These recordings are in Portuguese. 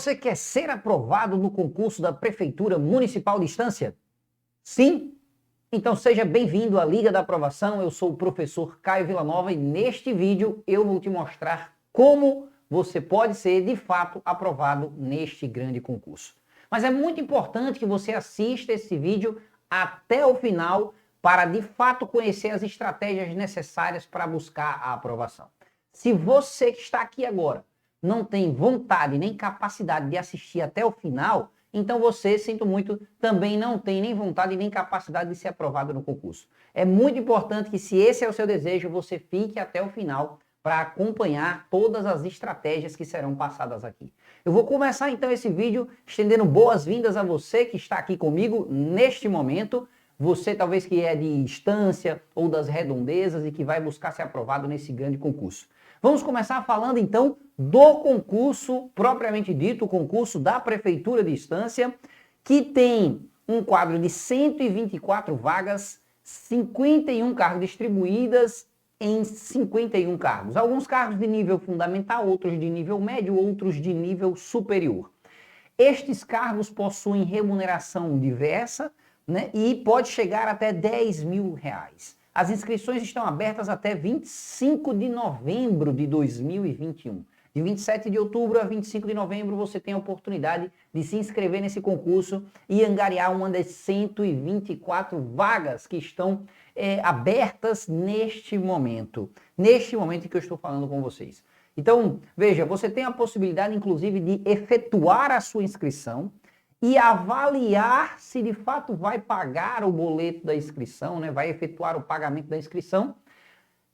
Você quer ser aprovado no concurso da Prefeitura Municipal de Estância? Sim? Então seja bem-vindo à Liga da Aprovação. Eu sou o professor Caio Villanova e neste vídeo eu vou te mostrar como você pode ser de fato aprovado neste grande concurso. Mas é muito importante que você assista esse vídeo até o final para de fato conhecer as estratégias necessárias para buscar a aprovação. Se você que está aqui agora não tem vontade nem capacidade de assistir até o final, então você, sinto muito, também não tem nem vontade nem capacidade de ser aprovado no concurso. É muito importante que, se esse é o seu desejo, você fique até o final para acompanhar todas as estratégias que serão passadas aqui. Eu vou começar então esse vídeo estendendo boas-vindas a você que está aqui comigo neste momento. Você talvez que é de Estância ou das redondezas e que vai buscar ser aprovado nesse grande concurso. Vamos começar falando então do concurso propriamente dito, o concurso da Prefeitura de Estância, que tem um quadro de 124 vagas, 51 cargos distribuídas em 51 cargos. Alguns cargos de nível fundamental, outros de nível médio, outros de nível superior. Estes cargos possuem remuneração diversa, né, e pode chegar até R$10 mil. As inscrições estão abertas até 25 de novembro de 2021. De 27 de outubro a 25 de novembro você tem a oportunidade de se inscrever nesse concurso e angariar uma das 124 vagas que estão abertas neste momento em que eu estou falando com vocês. Então, veja, você tem a possibilidade, inclusive, de efetuar a sua inscrição e avaliar se de fato vai pagar o boleto da inscrição, né? Vai efetuar o pagamento da inscrição.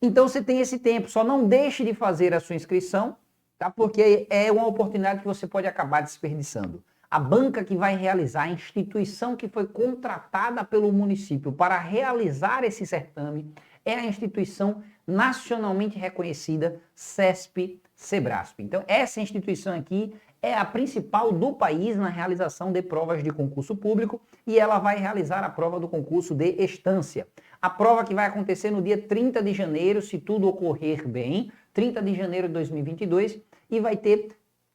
Então você tem esse tempo, só não deixe de fazer a sua inscrição, tá? Porque é uma oportunidade que você pode acabar desperdiçando. A banca que vai realizar, a instituição que foi contratada pelo município para realizar esse certame é a instituição nacionalmente reconhecida CESP-Sebrasp. Então essa instituição aqui é a principal do país na realização de provas de concurso público e ela vai realizar a prova do concurso de Estância. A prova que vai acontecer no dia 30 de janeiro, se tudo ocorrer bem, 30 de janeiro de 2022, e vai ter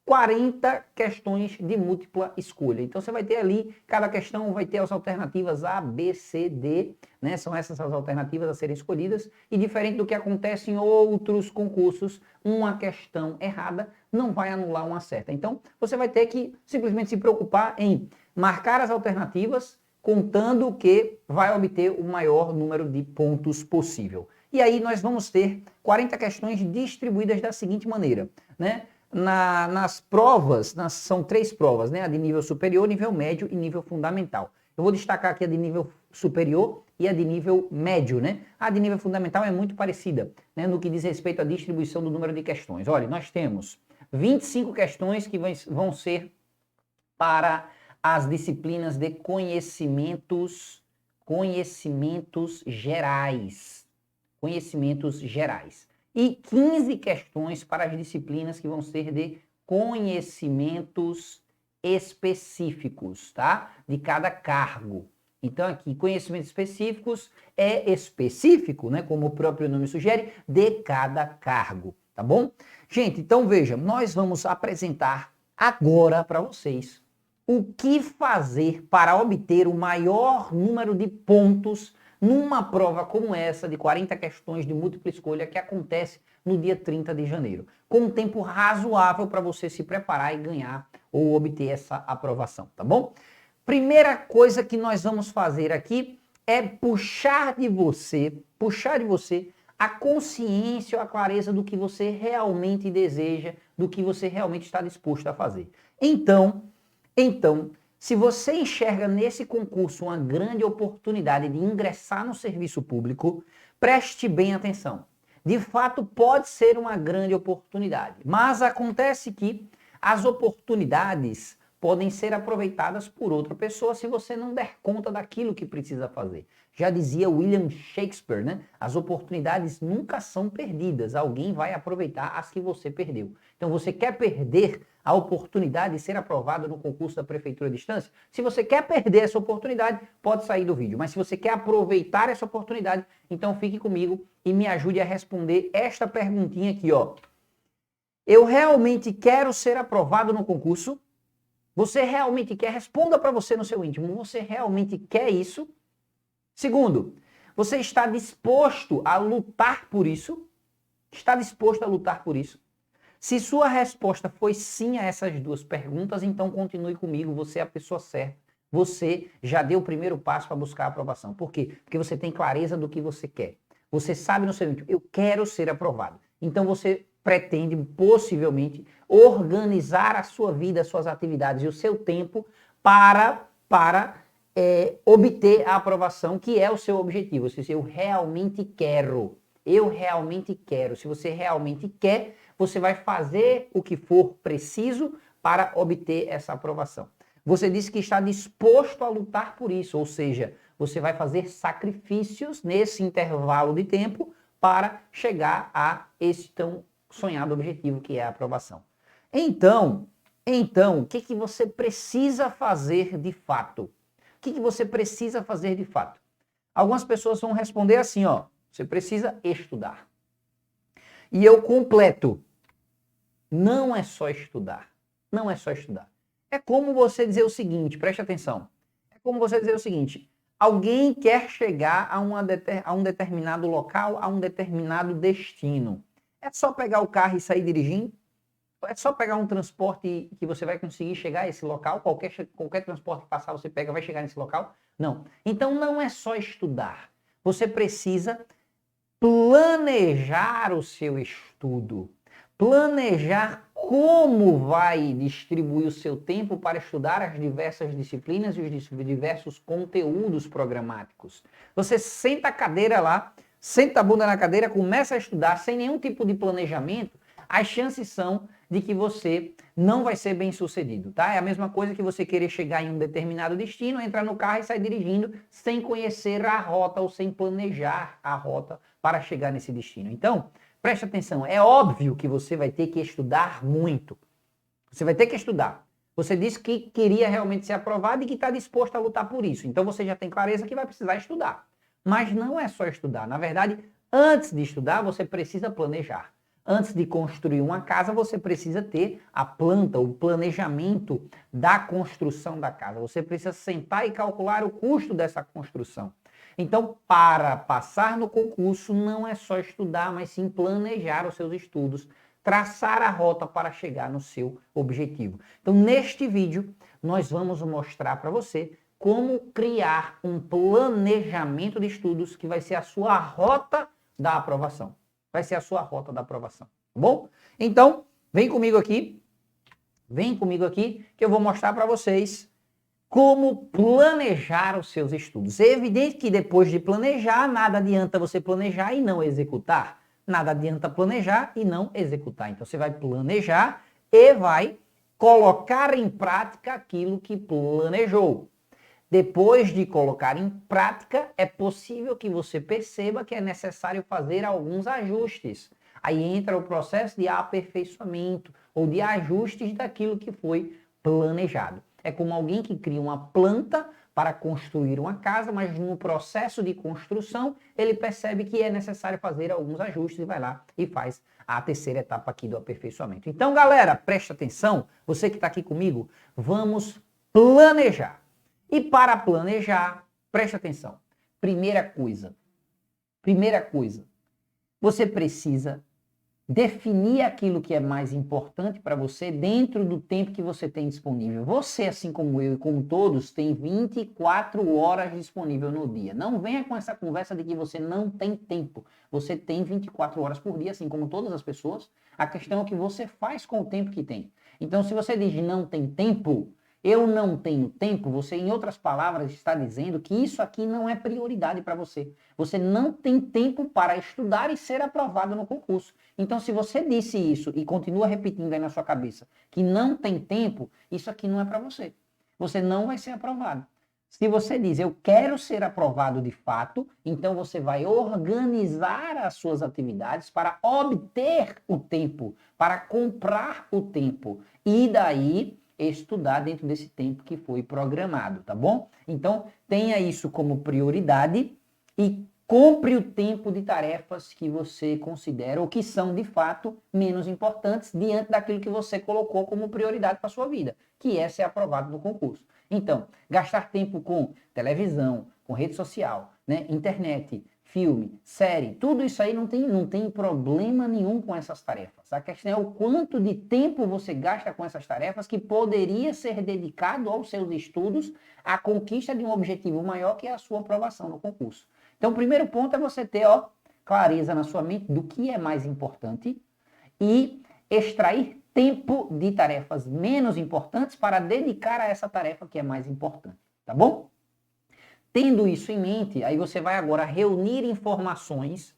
40 questões de múltipla escolha. Então você vai ter ali, cada questão vai ter as alternativas A, B, C, D, né? São essas as alternativas a serem escolhidas, e diferente do que acontece em outros concursos, uma questão errada não vai anular uma certa. Então você vai ter que simplesmente se preocupar em marcar as alternativas, contando que vai obter o maior número de pontos possível. E aí nós vamos ter 40 questões distribuídas da seguinte maneira, né? Nas provas, são 3 provas, né? A de nível superior, nível médio e nível fundamental. Eu vou destacar aqui a de nível superior e a de nível médio, né? A de nível fundamental é muito parecida, né, no que diz respeito à distribuição do número de questões. Olha, nós temos 25 questões que vão ser para as disciplinas de conhecimentos gerais. Conhecimentos gerais. E 15 questões para as disciplinas que vão ser de conhecimentos específicos, tá? De cada cargo. Então aqui, conhecimentos específicos é específico, né? Como o próprio nome sugere, de cada cargo, tá bom? Gente, então veja, nós vamos apresentar agora para vocês o que fazer para obter o maior número de pontos numa prova como essa, de 40 questões de múltipla escolha, que acontece no dia 30 de janeiro. Com um tempo razoável para você se preparar e ganhar ou obter essa aprovação, tá bom? Primeira coisa que nós vamos fazer aqui é puxar de você a consciência ou a clareza do que você realmente deseja, do que você realmente está disposto a fazer. Então, se você enxerga nesse concurso uma grande oportunidade de ingressar no serviço público, preste bem atenção. De fato, pode ser uma grande oportunidade, mas acontece que as oportunidades podem ser aproveitadas por outra pessoa se você não der conta daquilo que precisa fazer. Já dizia William Shakespeare, né? As oportunidades nunca são perdidas, alguém vai aproveitar as que você perdeu. Então você quer perder a oportunidade de ser aprovado no concurso da Prefeitura de Estância? Se você quer perder essa oportunidade, pode sair do vídeo. Mas se você quer aproveitar essa oportunidade, então fique comigo e me ajude a responder esta perguntinha aqui, ó. Eu realmente quero ser aprovado no concurso? Você realmente quer? Responda para você no seu íntimo. Você realmente quer isso? Segundo, você está disposto a lutar por isso? Está disposto a lutar por isso? Se sua resposta foi sim a essas duas perguntas, então continue comigo, você é a pessoa certa. Você já deu o primeiro passo para buscar a aprovação. Por quê? Porque você tem clareza do que você quer. Você sabe no seu íntimo, eu quero ser aprovado. Então você pretende, possivelmente, organizar a sua vida, as suas atividades e o seu tempo para obter a aprovação, que é o seu objetivo. Ou seja, eu realmente quero. Eu realmente quero. Se você realmente quer, você vai fazer o que for preciso para obter essa aprovação. Você disse que está disposto a lutar por isso, ou seja, você vai fazer sacrifícios nesse intervalo de tempo para chegar a esse tão sonhado objetivo que é a aprovação. Então, o que você precisa fazer de fato? O que você precisa fazer de fato? Algumas pessoas vão responder assim, ó, você precisa estudar. E eu completo. Não é só estudar. Não é só estudar. É como você dizer o seguinte, preste atenção. É como você dizer o seguinte, alguém quer chegar a um determinado local, a um determinado destino. É só pegar o carro e sair dirigindo? É só pegar um transporte que você vai conseguir chegar a esse local? Qualquer transporte que passar, você pega, vai chegar nesse local? Não. Então não é só estudar. Você precisa planejar o seu estudo. Planejar como vai distribuir o seu tempo para estudar as diversas disciplinas e os diversos conteúdos programáticos. Você senta a cadeira lá, senta a bunda na cadeira, começa a estudar sem nenhum tipo de planejamento, as chances são de que você não vai ser bem sucedido, tá? É a mesma coisa que você querer chegar em um determinado destino, entrar no carro e sair dirigindo sem conhecer a rota ou sem planejar a rota para chegar nesse destino. Então, preste atenção, é óbvio que você vai ter que estudar muito. Você vai ter que estudar. Você disse que queria realmente ser aprovado e que está disposto a lutar por isso. Então você já tem clareza que vai precisar estudar. Mas não é só estudar. Na verdade, antes de estudar, você precisa planejar. Antes de construir uma casa, você precisa ter a planta, o planejamento da construção da casa. Você precisa sentar e calcular o custo dessa construção. Então, para passar no concurso, não é só estudar, mas sim planejar os seus estudos, traçar a rota para chegar no seu objetivo. Então, neste vídeo, nós vamos mostrar para você como criar um planejamento de estudos que vai ser a sua rota da aprovação. Vai ser a sua rota da aprovação, tá bom? Então, vem comigo aqui, que eu vou mostrar para vocês como planejar os seus estudos. É evidente que depois de planejar, nada adianta você planejar e não executar. Nada adianta planejar e não executar. Então, você vai planejar e vai colocar em prática aquilo que planejou. Depois de colocar em prática, é possível que você perceba que é necessário fazer alguns ajustes. Aí entra o processo de aperfeiçoamento ou de ajustes daquilo que foi planejado. É como alguém que cria uma planta para construir uma casa, mas no processo de construção ele percebe que é necessário fazer alguns ajustes e vai lá e faz a terceira etapa aqui do aperfeiçoamento. Então, galera, preste atenção, você que está aqui comigo, vamos planejar. E para planejar, preste atenção. Primeira coisa, você precisa definir aquilo que é mais importante para você dentro do tempo que você tem disponível. Você, assim como eu e como todos, tem 24 horas disponível no dia. Não venha com essa conversa de que você não tem tempo. Você tem 24 horas por dia, assim como todas as pessoas. A questão é o que você faz com o tempo que tem. Então, se você diz não tem tempo, eu não tenho tempo, você, em outras palavras, está dizendo que isso aqui não é prioridade para você. Você não tem tempo para estudar e ser aprovado no concurso. Então, se você disse isso e continua repetindo aí na sua cabeça que não tem tempo, isso aqui não é para você. Você não vai ser aprovado. Se você diz, eu quero ser aprovado de fato, então você vai organizar as suas atividades para obter o tempo, para comprar o tempo. E daí estudar dentro desse tempo que foi programado, tá bom? Então, tenha isso como prioridade e compre o tempo de tarefas que você considera ou que são, de fato, menos importantes diante daquilo que você colocou como prioridade para a sua vida, que é ser aprovado no concurso. Então, gastar tempo com televisão, com rede social, né, internet, filme, série, tudo isso aí não tem problema nenhum com essas tarefas. A questão é o quanto de tempo você gasta com essas tarefas que poderia ser dedicado aos seus estudos, à conquista de um objetivo maior que é a sua aprovação no concurso. Então, o primeiro ponto é você ter, clareza na sua mente do que é mais importante e extrair tempo de tarefas menos importantes para dedicar a essa tarefa que é mais importante, tá bom? Tendo isso em mente, aí você vai agora reunir informações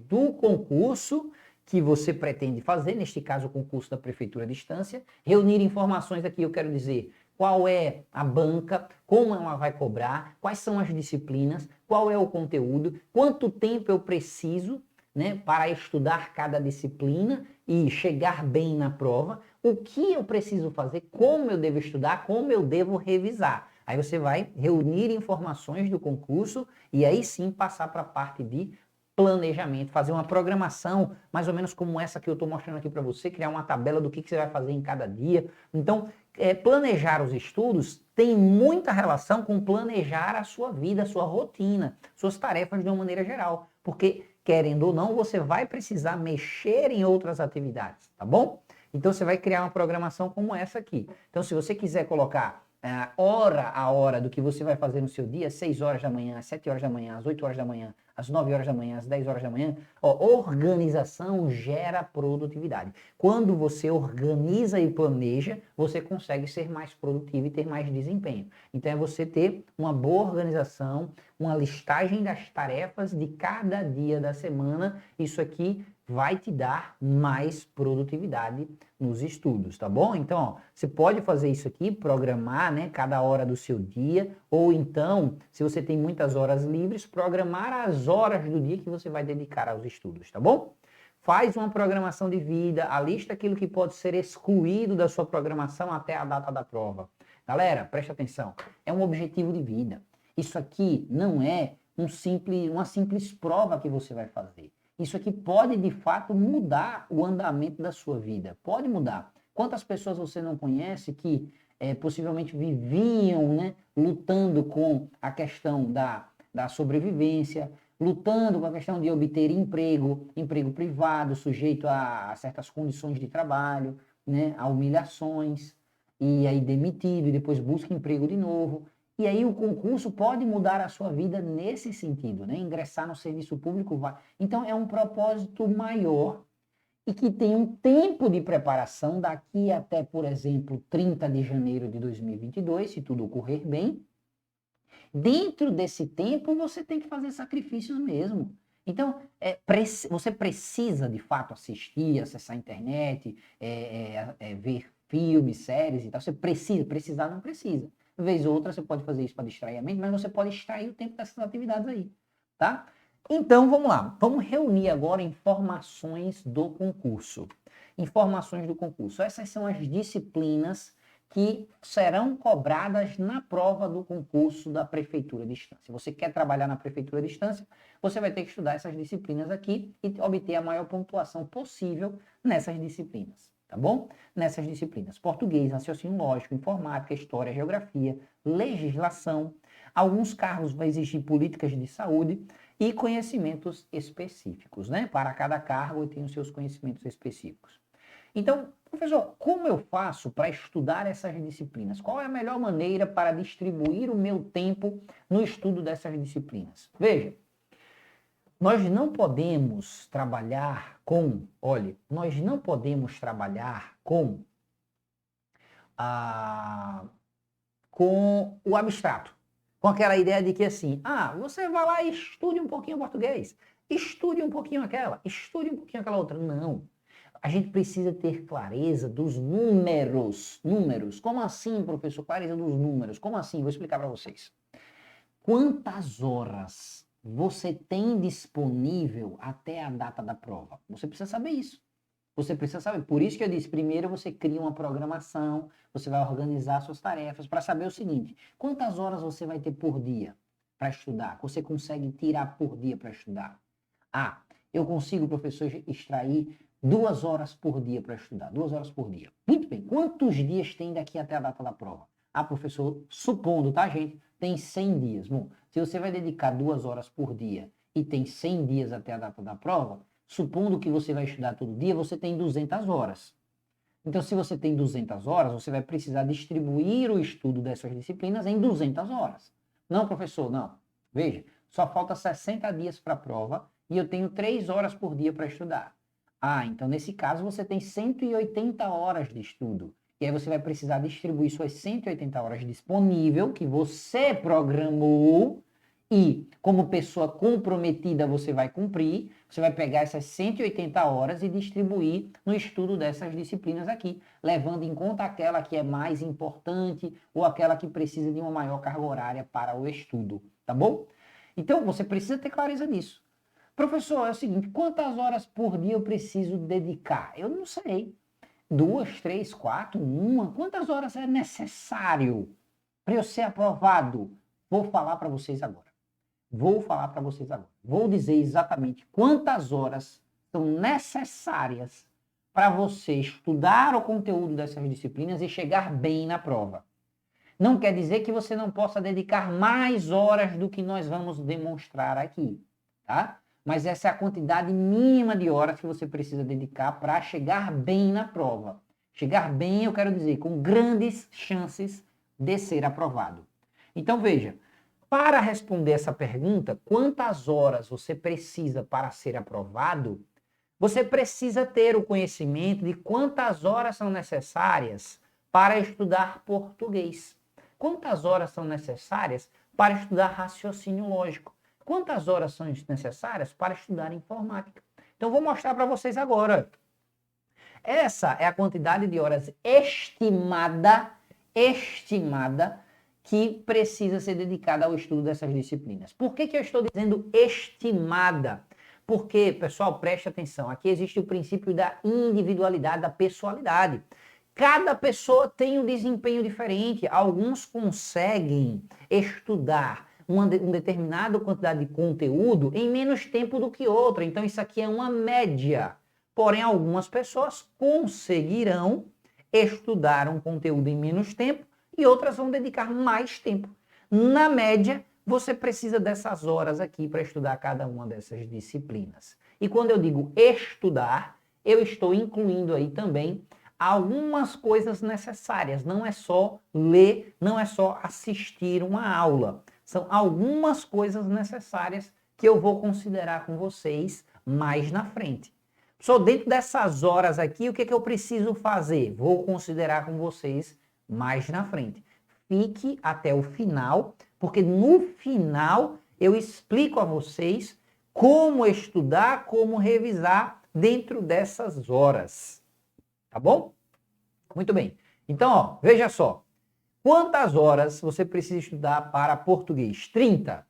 do concurso que você pretende fazer, neste caso o concurso da Prefeitura à Distância, reunir informações aqui, eu quero dizer, qual é a banca, como ela vai cobrar, quais são as disciplinas, qual é o conteúdo, quanto tempo eu preciso, né, para estudar cada disciplina e chegar bem na prova, o que eu preciso fazer, como eu devo estudar, como eu devo revisar. Aí você vai reunir informações do concurso e aí sim passar para a parte de planejamento, fazer uma programação mais ou menos como essa que eu estou mostrando aqui para você, criar uma tabela do que você vai fazer em cada dia. Então, planejar os estudos tem muita relação com planejar a sua vida, a sua rotina, suas tarefas de uma maneira geral, porque querendo ou não, você vai precisar mexer em outras atividades, tá bom? Então você vai criar uma programação como essa aqui. Então se você quiser colocar hora a hora do que você vai fazer no seu dia, 6 horas da manhã, às 7 horas da manhã, às 8 horas da manhã, às 9 horas da manhã, às 10 horas da manhã, organização gera produtividade. Quando você organiza e planeja, você consegue ser mais produtivo e ter mais desempenho. Então é você ter uma boa organização, uma listagem das tarefas de cada dia da semana. Isso aqui vai te dar mais produtividade nos estudos, tá bom? Então, você pode fazer isso aqui, programar, né, cada hora do seu dia, ou então, se você tem muitas horas livres, programar as horas do dia que você vai dedicar aos estudos, tá bom? Faz uma programação de vida, alista aquilo que pode ser excluído da sua programação até a data da prova. Galera, preste atenção, é um objetivo de vida. Isso aqui não é uma simples prova que você vai fazer. Isso aqui pode, de fato, mudar o andamento da sua vida. Pode mudar. Quantas pessoas você não conhece que possivelmente viviam, né, lutando com a questão da sobrevivência, lutando com a questão de obter emprego privado, sujeito a certas condições de trabalho, né, a humilhações, e aí demitido, e depois busca emprego de novo. E aí o concurso pode mudar a sua vida nesse sentido, né? Ingressar no serviço público vai. Então é um propósito maior e que tem um tempo de preparação daqui até, por exemplo, 30 de janeiro de 2022, se tudo ocorrer bem. Dentro desse tempo você tem que fazer sacrifícios mesmo. Então, você precisa de fato assistir, acessar a internet, ver filmes, séries e tal. Você precisar não precisa. Vez ou outra você pode fazer isso para distrair a mente, mas você pode extrair o tempo dessas atividades aí, tá? Então, vamos lá. Vamos reunir agora informações do concurso. Informações do concurso. Essas são as disciplinas que serão cobradas na prova do concurso da Prefeitura à Distância. Você quer trabalhar na Prefeitura à Distância, você vai ter que estudar essas disciplinas aqui e obter a maior pontuação possível nessas disciplinas. Tá bom? Nessas disciplinas: português, raciocínio lógico, informática, história, geografia, legislação. Alguns cargos vão exigir políticas de saúde e conhecimentos específicos, né? Para cada cargo tem os seus conhecimentos específicos. Então, professor, como eu faço para estudar essas disciplinas? Qual é a melhor maneira para distribuir o meu tempo no estudo dessas disciplinas? Veja, nós não podemos trabalhar com o abstrato, com aquela ideia de que assim, você vai lá e estude um pouquinho português, estude um pouquinho aquela outra. Não. A gente precisa ter clareza dos números. Números. Como assim, professor? Clareza dos números. Como assim? Vou explicar para vocês. Quantas horas você tem disponível até a data da prova? Você precisa saber isso. Você precisa saber. Por isso que eu disse, primeiro você cria uma programação, você vai organizar suas tarefas para saber o seguinte: quantas horas você vai ter por dia para estudar? Você consegue tirar por dia para estudar? Eu consigo, professor, extrair 2 horas por dia para estudar, 2 horas por dia. Muito bem, quantos dias tem daqui até a data da prova? Ah, professor, supondo, tá, gente? Tem 100 dias. Bom, se você vai dedicar 2 horas por dia e tem 100 dias até a data da prova, supondo que você vai estudar todo dia, você tem 200 horas. Então, se você tem 200 horas, você vai precisar distribuir o estudo dessas disciplinas em 200 horas. Não, professor, não. Veja, só falta 60 dias para a prova e eu tenho 3 horas por dia para estudar. Ah, então nesse caso você tem 180 horas de estudo. E aí você vai precisar distribuir suas 180 horas disponível que você programou e, como pessoa comprometida, você vai cumprir. Você vai pegar essas 180 horas e distribuir no estudo dessas disciplinas aqui, levando em conta aquela que é mais importante ou aquela que precisa de uma maior carga horária para o estudo, tá bom? Então, você precisa ter clareza nisso. Professor, é o seguinte, quantas horas por dia eu preciso dedicar? Eu não sei. 2, 3, 4, 1? Quantas horas é necessário para eu ser aprovado? Vou falar para vocês agora. Vou dizer exatamente quantas horas são necessárias para você estudar o conteúdo dessas disciplinas e chegar bem na prova. Não quer dizer que você não possa dedicar mais horas do que nós vamos demonstrar aqui, tá? Mas essa é a quantidade mínima de horas que você precisa dedicar para chegar bem na prova. Chegar bem, eu quero dizer, com grandes chances de ser aprovado. Então, veja, para responder essa pergunta, quantas horas você precisa para ser aprovado, você precisa ter o conhecimento de quantas horas são necessárias para estudar português. Quantas horas são necessárias para estudar raciocínio lógico? Quantas horas são necessárias para estudar informática? Então, vou mostrar para vocês agora. Essa é a quantidade de horas estimada que precisa ser dedicada ao estudo dessas disciplinas. Por que eu estou dizendo estimada? Porque, pessoal, preste atenção, aqui existe o princípio da individualidade, da pessoalidade. Cada pessoa tem um desempenho diferente. Alguns conseguem estudar uma determinada quantidade de conteúdo em menos tempo do que outra. Então, isso aqui é uma média. Porém, algumas pessoas conseguirão estudar um conteúdo em menos tempo e outras vão dedicar mais tempo. Na média, você precisa dessas horas aqui para estudar cada uma dessas disciplinas. E quando eu digo estudar, eu estou incluindo aí também algumas coisas necessárias. Não é só ler, não é só assistir uma aula. São algumas coisas necessárias que eu vou considerar com vocês mais na frente. Só dentro dessas horas aqui, o que eu preciso fazer? Vou considerar com vocês mais na frente. Fique até o final, porque no final eu explico a vocês como estudar, como revisar dentro dessas horas. Tá bom? Muito bem. Então, ó, veja só. Quantas horas você precisa estudar para português? 30.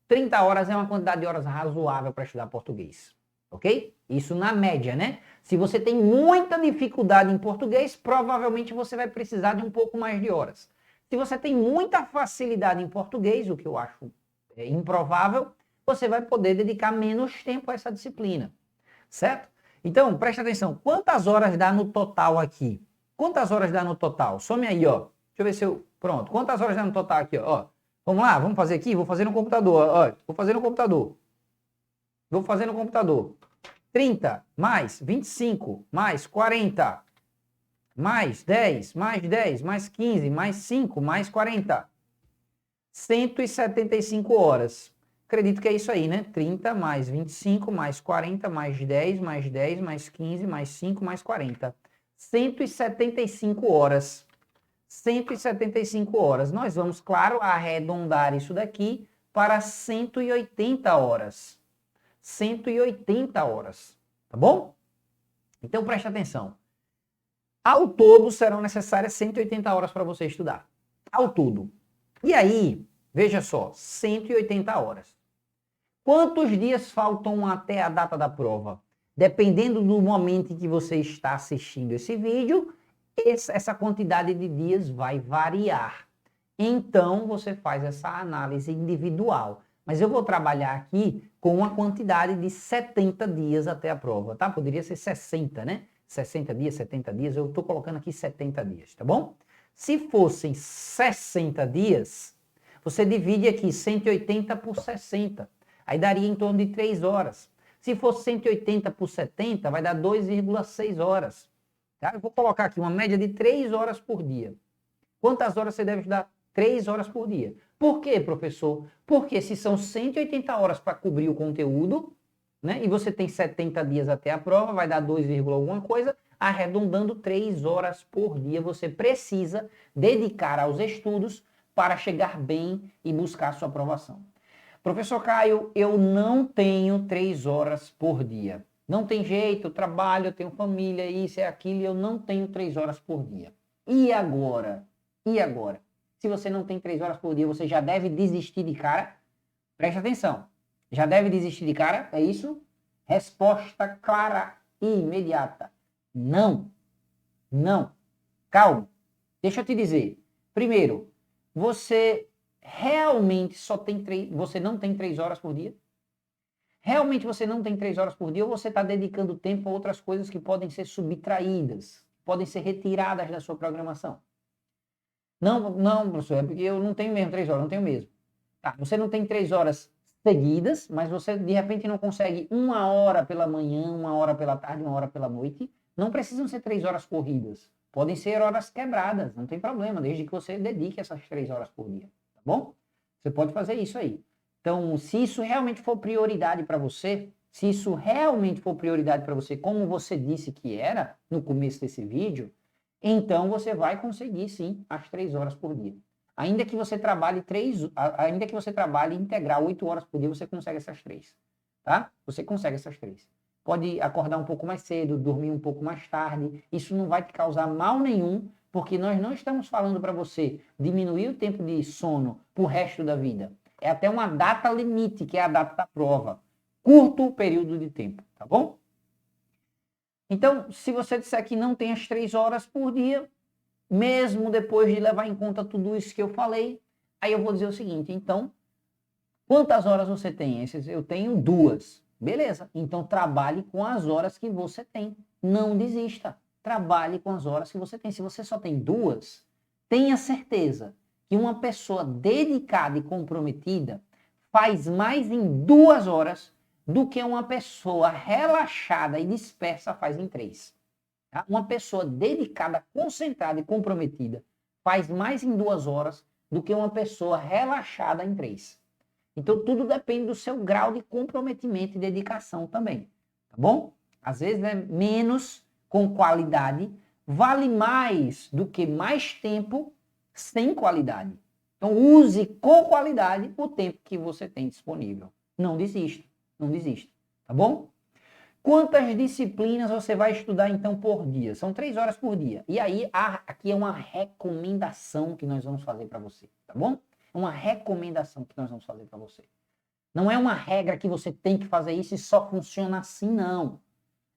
30 horas é uma quantidade de horas razoável para estudar português. Ok? Isso na média, né? Se você tem muita dificuldade em português, provavelmente você vai precisar de um pouco mais de horas. Se você tem muita facilidade em português, o que eu acho improvável, você vai poder dedicar menos tempo a essa disciplina. Certo? Então, presta atenção. Quantas horas dá no total aqui? Quantas horas dá no total? Some aí, ó. Deixa eu ver se eu... Pronto. Quantas horas dá no total aqui, ó? Vamos lá, vamos fazer aqui? Vou fazer no computador, ó. Vou fazer no computador. 30 mais 25 mais 40 mais 10 mais 15 mais 5 mais 40. 175 horas. Acredito que é isso aí, né? 30 mais 25 mais 40 mais 10 mais 10 mais 15 mais 5 mais 40. 175 horas. 175 horas. Nós vamos, claro, arredondar isso daqui para 180 horas. 180 horas. Tá bom? Então, preste atenção. Ao todo, serão necessárias 180 horas para você estudar. Ao todo. E aí, veja só, 180 horas. Quantos dias faltam até a data da prova? Dependendo do momento em que você está assistindo esse vídeo, essa quantidade de dias vai variar. Então, você faz essa análise individual. Mas eu vou trabalhar aqui com uma quantidade de 70 dias até a prova, tá? Poderia ser 60, né? 60 dias, 70 dias, eu estou colocando aqui 70 dias, tá bom? Se fossem 60 dias, você divide aqui 180 por 60, aí daria em torno de 3 horas. Se for 180 por 70, vai dar 2,6 horas. Tá? Eu vou colocar aqui uma média de 3 horas por dia. Quantas horas você deve estudar? 3 horas por dia. Por quê, professor? Porque se são 180 horas para cobrir o conteúdo, né, e você tem 70 dias até a prova, vai dar 2, alguma coisa, arredondando 3 horas por dia você precisa dedicar aos estudos para chegar bem e buscar a sua aprovação. Professor Caio, eu não tenho 3 horas por dia. Não tem jeito, eu trabalho, eu tenho família, isso é aquilo, e eu não tenho 3 horas por dia. E agora? E agora? Se você não tem 3 horas por dia, você já deve desistir de cara? Preste atenção. Já deve desistir de cara? É isso? Resposta clara e imediata. Não. Não. Calma. Deixa eu te dizer. Primeiro, você realmente você não tem 3 horas por dia? Realmente você não tem 3 horas por dia ou você está dedicando tempo a outras coisas que podem ser subtraídas, podem ser retiradas da sua programação? Não, professor, é porque eu não tenho mesmo 3 horas, não tenho mesmo. Tá, você não tem 3 horas seguidas, mas você de repente não consegue 1 hora pela manhã, 1 hora pela tarde, 1 hora pela noite. Não precisam ser 3 horas corridas. Podem ser horas quebradas, não tem problema, desde que você dedique essas 3 horas por dia, tá bom? Você pode fazer isso aí. Então, se isso realmente for prioridade para você, se isso realmente for prioridade para você, como você disse que era no começo desse vídeo, então você vai conseguir sim as 3 horas por dia. Ainda que você trabalhe integral 8 horas por dia, você consegue essas 3, tá? Você consegue essas 3. Pode acordar um pouco mais cedo, dormir um pouco mais tarde, isso não vai te causar mal nenhum, porque nós não estamos falando para você diminuir o tempo de sono pro resto da vida. É até uma data limite, que é a data da prova. Curto período de tempo, tá bom? Então, se você disser que não tem as 3 horas por dia, mesmo depois de levar em conta tudo isso que eu falei, aí eu vou dizer o seguinte, então, quantas horas você tem? Eu tenho 2. Beleza, então trabalhe com as horas que você tem. Não desista, trabalhe com as horas que você tem. Se você só tem 2, tenha certeza que uma pessoa dedicada e comprometida faz mais em 2 horas do que uma pessoa relaxada e dispersa faz em 3. Tá? Uma pessoa dedicada, concentrada e comprometida faz mais em 2 horas do que uma pessoa relaxada em 3. Então, tudo depende do seu grau de comprometimento e dedicação também, tá bom? Às vezes, né, menos com qualidade vale mais do que mais tempo sem qualidade. Então, use com qualidade o tempo que você tem disponível. Não desista, não desista, tá bom? Quantas disciplinas você vai estudar, então, por dia? São 3 horas por dia. E aí, aqui é uma recomendação que nós vamos fazer para você, tá bom? Uma recomendação que nós vamos fazer para você. Não é uma regra que você tem que fazer isso e só funciona assim, não.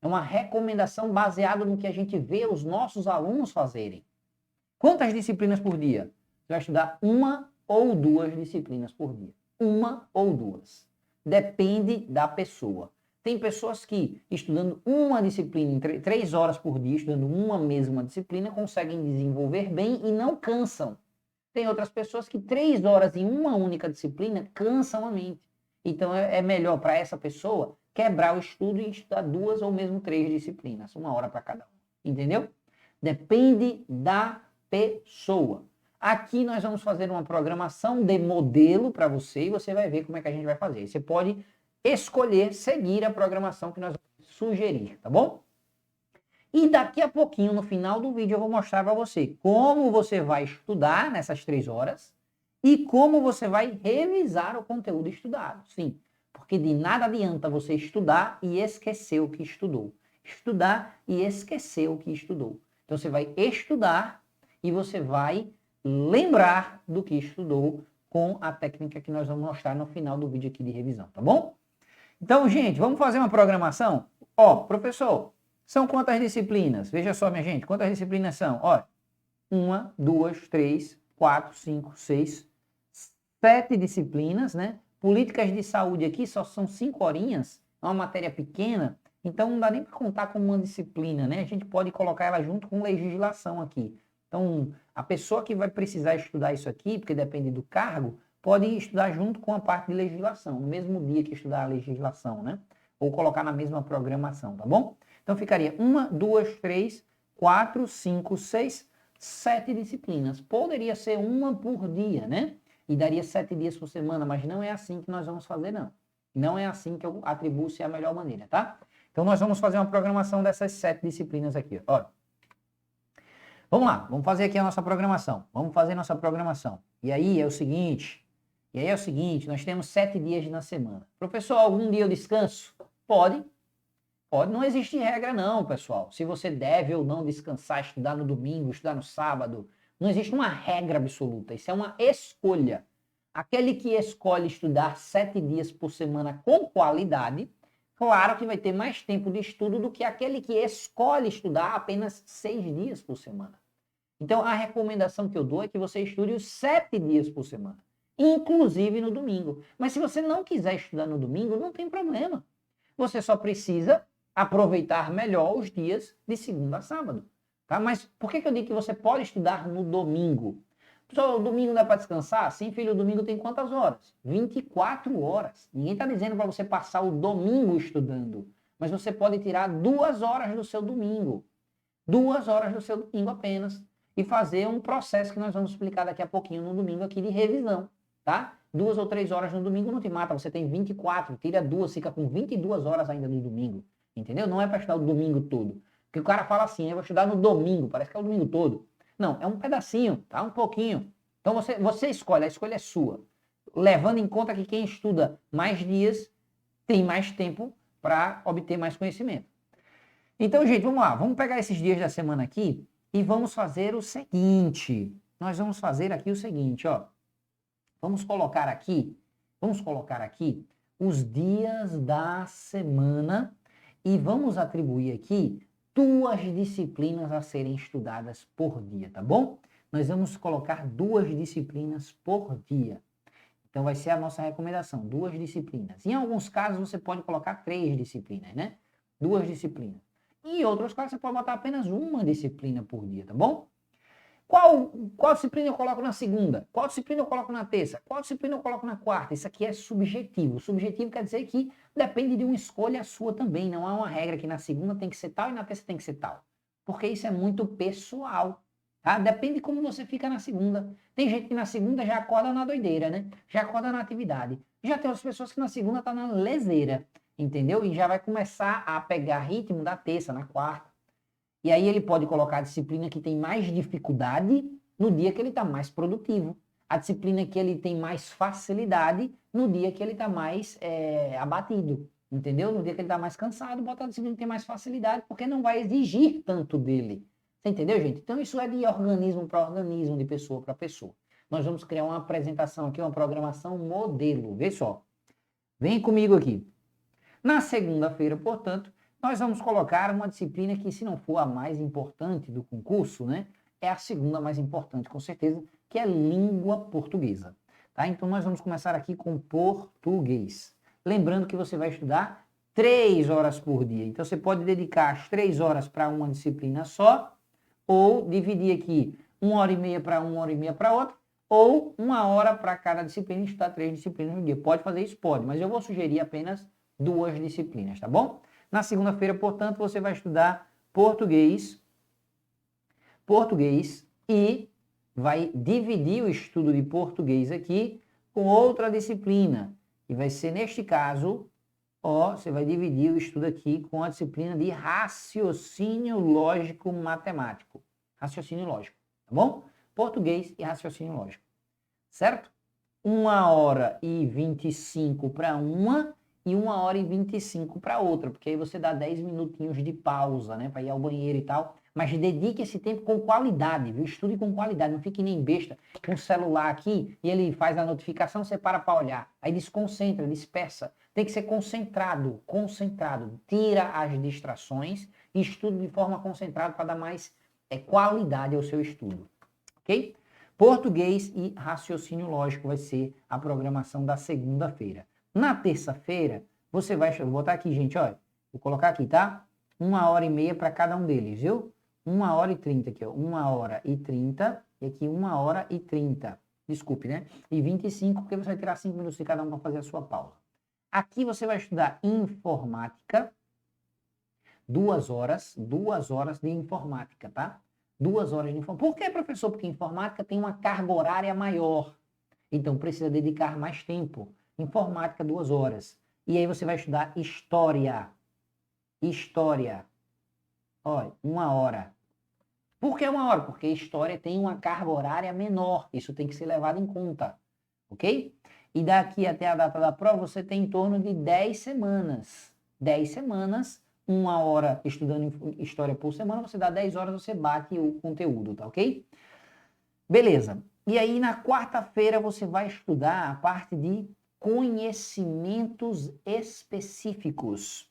É uma recomendação baseada no que a gente vê os nossos alunos fazerem. Quantas disciplinas por dia? Você vai estudar 1 ou 2 disciplinas por dia. 1 ou 2. Depende da pessoa. Tem pessoas que, estudando uma disciplina em 3 horas por dia, estudando uma mesma disciplina, conseguem desenvolver bem e não cansam. Tem outras pessoas que 3 horas em uma única disciplina cansam a mente. Então é melhor para essa pessoa quebrar o estudo e estudar 2 ou mesmo 3 disciplinas, 1 hora para cada um. Entendeu? Depende da pessoa. Aqui nós vamos fazer uma programação de modelo para você e você vai ver como é que a gente vai fazer. Você pode escolher seguir a programação que nós vamos sugerir, tá bom? E daqui a pouquinho, no final do vídeo, eu vou mostrar para você como você vai estudar nessas 3 horas e como você vai revisar o conteúdo estudado. Sim, porque de nada adianta você estudar e esquecer o que estudou. Estudar e esquecer o que estudou. Então você vai estudar e você vai lembrar do que estudou com a técnica que nós vamos mostrar no final do vídeo aqui de revisão, tá bom? Então, gente, vamos fazer uma programação? Ó, professor, são quantas disciplinas? Veja só, minha gente, quantas disciplinas são? Ó, 1, 2, 3, 4, 5, 6, 7 disciplinas, né? Políticas de saúde aqui só são 5 horinhas, é uma matéria pequena, então não dá nem para contar como uma disciplina, né? A gente pode colocar ela junto com legislação aqui. Então, a pessoa que vai precisar estudar isso aqui, porque depende do cargo, pode estudar junto com a parte de legislação, no mesmo dia que estudar a legislação, né? Ou colocar na mesma programação, tá bom? Então ficaria 1, 2, 3, 4, 5, 6, 7 disciplinas. Poderia ser uma por dia, né? E daria 7 dias por semana, mas não é assim que nós vamos fazer, não. Não é assim que eu atribuo ser a melhor maneira, tá? Então nós vamos fazer uma programação dessas 7 disciplinas aqui, ó. Vamos lá, vamos fazer aqui a nossa programação. Vamos fazer nossa programação. E aí é o seguinte, nós temos 7 dias na semana. Professor, algum dia eu descanso? Pode. Pode, não existe regra não, pessoal. Se você deve ou não descansar, estudar no domingo, estudar no sábado, não existe uma regra absoluta. Isso é uma escolha. Aquele que escolhe estudar 7 dias por semana com qualidade, claro que vai ter mais tempo de estudo do que aquele que escolhe estudar apenas 6 dias por semana. Então, a recomendação que eu dou é que você estude os 7 dias por semana, inclusive no domingo. Mas se você não quiser estudar no domingo, não tem problema. Você só precisa aproveitar melhor os dias de segunda a sábado. Tá? Mas por que eu digo que você pode estudar no domingo? Só o domingo dá para descansar? Sim, filho, o domingo tem quantas horas? 24 horas. Ninguém está dizendo para você passar o domingo estudando. Mas você pode tirar 2 horas do seu domingo. 2 horas do seu domingo apenas. E fazer um processo que nós vamos explicar daqui a pouquinho no domingo aqui de revisão. Tá? 2 ou 3 horas no domingo não te mata. Você tem 24, tira 2, fica com 22 horas ainda no domingo. Entendeu? Não é para estudar o domingo todo. Porque o cara fala assim, eu vou estudar no domingo, parece que é o domingo todo. Não, é um pedacinho, tá? Um pouquinho. Então você escolhe, a escolha é sua. Levando em conta que quem estuda mais dias tem mais tempo para obter mais conhecimento. Então, gente, vamos lá. Vamos pegar esses dias da semana aqui e vamos fazer o seguinte. Nós vamos fazer aqui o seguinte, ó. Vamos colocar aqui os dias da semana e vamos atribuir aqui 2 disciplinas a serem estudadas por dia, tá bom? Nós vamos colocar 2 disciplinas por dia. Então vai ser a nossa recomendação, 2 disciplinas. Em alguns casos você pode colocar 3 disciplinas, né? 2 disciplinas. E em outros casos você pode botar apenas uma disciplina por dia, tá bom? Qual disciplina eu coloco na segunda? Qual disciplina eu coloco na terça? Qual disciplina eu coloco na quarta? Isso aqui é subjetivo. Subjetivo quer dizer que depende de uma escolha sua também. Não há uma regra que na segunda tem que ser tal e na terça tem que ser tal. Porque isso é muito pessoal. Tá? Depende de como você fica na segunda. Tem gente que na segunda já acorda na doideira, né? Já acorda na atividade. Já tem outras pessoas que na segunda tá na leseira. Entendeu? E já vai começar a pegar ritmo da terça, na quarta. E aí ele pode colocar a disciplina que tem mais dificuldade no dia que ele está mais produtivo. A disciplina que ele tem mais facilidade no dia que ele está mais abatido. Entendeu? No dia que ele está mais cansado, bota a disciplina que tem mais facilidade, porque não vai exigir tanto dele. Você entendeu, gente? Então isso é de organismo para organismo, de pessoa para pessoa. Nós vamos criar uma apresentação aqui, uma programação modelo. Vê só. Vem comigo aqui. Na segunda-feira, portanto, nós vamos colocar uma disciplina que, se não for a mais importante do concurso, né, é a segunda mais importante, com certeza, que é língua portuguesa. Tá? Então, nós vamos começar aqui com português. Lembrando que você vai estudar 3 horas por dia. Então, você pode dedicar as 3 horas para uma disciplina só, ou dividir aqui 1h30 para uma, 1h30 para outra, ou 1 hora para cada disciplina e estudar 3 disciplinas no dia. Pode fazer isso? Pode, mas eu vou sugerir apenas 2 disciplinas, tá bom? Na segunda-feira, portanto, você vai estudar português e vai dividir o estudo de português aqui com outra disciplina. E vai ser, neste caso, você vai dividir o estudo aqui com a disciplina de raciocínio lógico matemático. Raciocínio lógico, tá bom? Português e raciocínio lógico. Certo? 1h25 para uma e 1h25 para outra, porque aí você dá 10 minutinhos de pausa, né, para ir ao banheiro e tal, mas dedique esse tempo com qualidade, viu? Estude com qualidade, não fique nem besta com o celular aqui e ele faz a notificação, você para olhar, aí desconcentra, dispersa, tem que ser concentrado, tira as distrações e estude de forma concentrada para dar mais qualidade ao seu estudo, ok? Português e raciocínio lógico vai ser a programação da segunda-feira. Na terça-feira, você vai... Vou botar aqui, gente, olha. Vou colocar aqui, tá? 1h30 para cada um deles, viu? 1h30 aqui, ó. 1h30 e aqui 1h30. Desculpe, né? E 25, porque você vai tirar 5 minutos de cada um para fazer a sua pausa. Aqui você vai estudar informática. 2 horas de informática, tá? 2 horas de informática. Por que, professor? Porque informática tem uma carga horária maior. Então, precisa dedicar mais tempo. Informática, 2 horas. E aí você vai estudar história. História. Olha, 1 hora. Por que 1 hora? Porque história tem uma carga horária menor. Isso tem que ser levado em conta. Ok? E daqui até a data da prova, você tem em torno de 10 semanas. 10 semanas, 1 hora estudando história por semana, você dá 10 horas, você bate o conteúdo, tá ok? Beleza. E aí, na quarta-feira, você vai estudar a parte de conhecimentos específicos.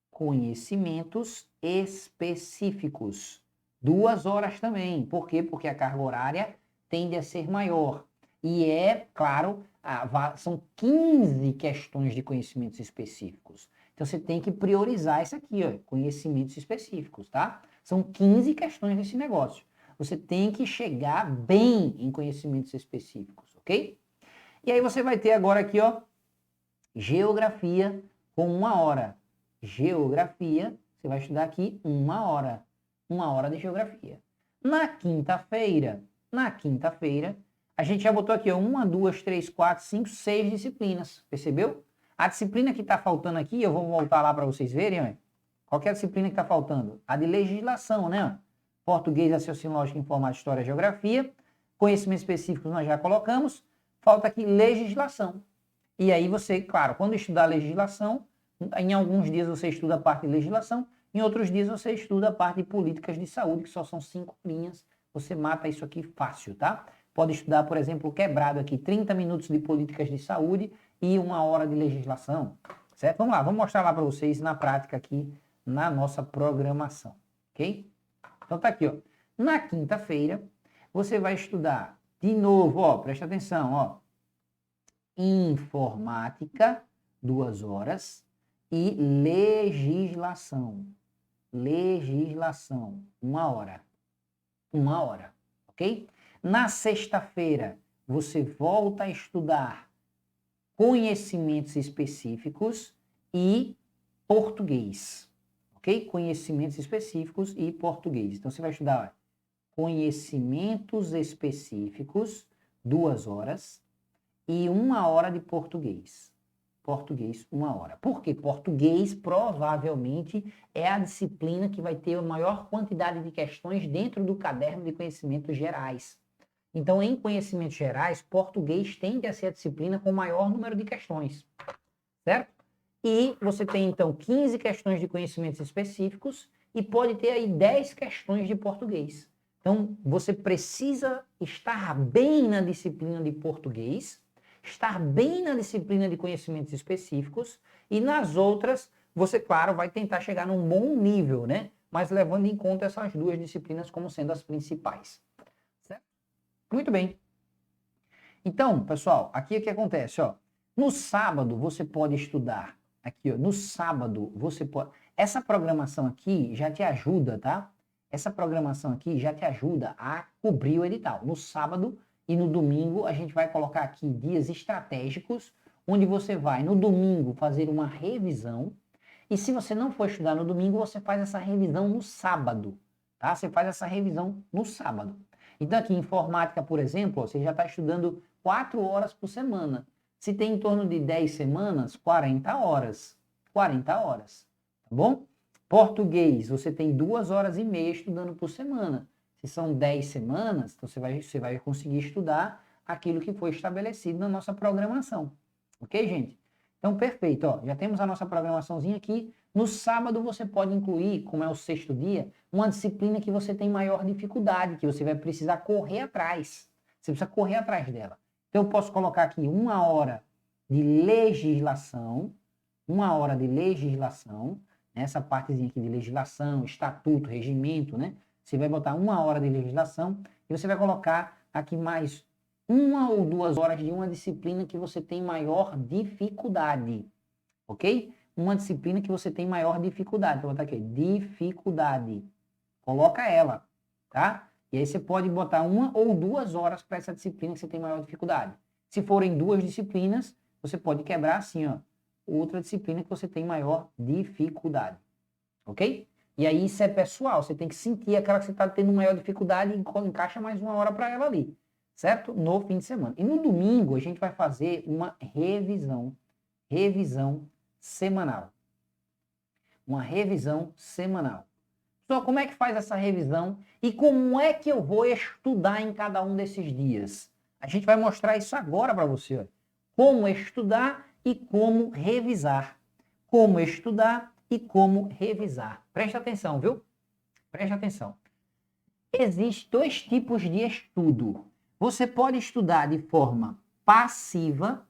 Conhecimentos específicos. 2 horas também. Por quê? Porque a carga horária tende a ser maior. E é, claro, são 15 questões de conhecimentos específicos. Então, você tem que priorizar isso aqui, ó, conhecimentos específicos, tá? São 15 questões desse negócio. Você tem que chegar bem em conhecimentos específicos, ok? E aí você vai ter agora aqui, ó, geografia com 1 hora. Geografia, você vai estudar aqui 1 hora. 1 hora de geografia. Na quinta-feira, a gente já botou aqui, ó, 1, 2, 3, 4, 5, 6 disciplinas. Percebeu? A disciplina que está faltando aqui, eu vou voltar lá para vocês verem, ó. Qual que é a disciplina que está faltando? A de legislação, né? Português, raciocínio lógico, informática, história, geografia. Conhecimentos específicos nós já colocamos. Falta aqui legislação. E aí você, claro, quando estudar legislação, em alguns dias você estuda a parte de legislação, em outros dias você estuda a parte de políticas de saúde, que só são 5 linhas. Você mata isso aqui fácil, tá? Pode estudar, por exemplo, quebrado aqui, 30 minutos de políticas de saúde e 1 hora de legislação, certo? Vamos lá, vamos mostrar lá para vocês na prática aqui, na nossa programação, ok? Então tá aqui, ó. Na quinta-feira, você vai estudar de novo, ó, presta atenção, ó. Informática, 2 horas, e legislação. Legislação, 1 hora. 1 hora, ok? Na sexta-feira, você volta a estudar conhecimentos específicos e português, ok? Conhecimentos específicos e português. Então, você vai estudar, ó, conhecimentos específicos, 2 horas, e 1 hora de português. Português, 1 hora. Por quê? Português provavelmente é a disciplina que vai ter a maior quantidade de questões dentro do caderno de conhecimentos gerais. Então, em conhecimentos gerais, português tende a ser a disciplina com o maior número de questões, certo? E você tem, então, 15 questões de conhecimentos específicos e pode ter aí 10 questões de português. Então, você precisa estar bem na disciplina de português, estar bem na disciplina de conhecimentos específicos e nas outras, você, claro, vai tentar chegar num bom nível, né? Mas levando em conta essas duas disciplinas como sendo as principais. Certo? Muito bem. Então, pessoal, aqui o que acontece, ó. No sábado, você pode estudar. Aqui, ó, no sábado, você pode... Essa programação aqui já te ajuda, tá? Essa programação aqui já te ajuda a cobrir o edital. No sábado e no domingo, a gente vai colocar aqui dias estratégicos, onde você vai, no domingo, fazer uma revisão. E se você não for estudar no domingo, você faz essa revisão no sábado, tá? Você faz essa revisão no sábado. Então, aqui, informática, por exemplo, ó, você já está estudando 4 horas por semana. Se tem em torno de 10 semanas, 40 horas. 40 horas, tá bom? Português, você tem 2 horas e meia estudando por semana. Se são 10 semanas, então você vai conseguir estudar aquilo que foi estabelecido na nossa programação. Ok, gente? Então, perfeito. Ó, já temos a nossa programaçãozinha aqui. No sábado, você pode incluir, como é o 6º dia, uma disciplina que você tem maior dificuldade, que você vai precisar correr atrás. Você precisa correr atrás dela. Então, eu posso colocar aqui 1 hora de legislação, 1 hora de legislação, essa partezinha aqui de legislação, estatuto, regimento, né? Você vai botar 1 hora de legislação e você vai colocar aqui mais 1 ou 2 horas de uma disciplina que você tem maior dificuldade, ok? Uma disciplina que você tem maior dificuldade. Vou botar aqui, dificuldade. Coloca ela, tá? E aí você pode botar 1 ou 2 horas para essa disciplina que você tem maior dificuldade. Se forem 2 disciplinas, você pode quebrar assim, ó, outra disciplina que você tem maior dificuldade, ok? E aí isso é pessoal, você tem que sentir aquela que você está tendo maior dificuldade e encaixa mais 1 hora para ela ali, certo? No fim de semana. E no domingo a gente vai fazer uma revisão semanal. Uma revisão semanal. Só como é que faz essa revisão e como é que eu vou estudar em cada um desses dias? A gente vai mostrar isso agora para você. Ó. Como estudar e como revisar. Como estudar e como revisar. Presta atenção, viu? Presta atenção. Existem 2 tipos de estudo. Você pode estudar de forma passiva.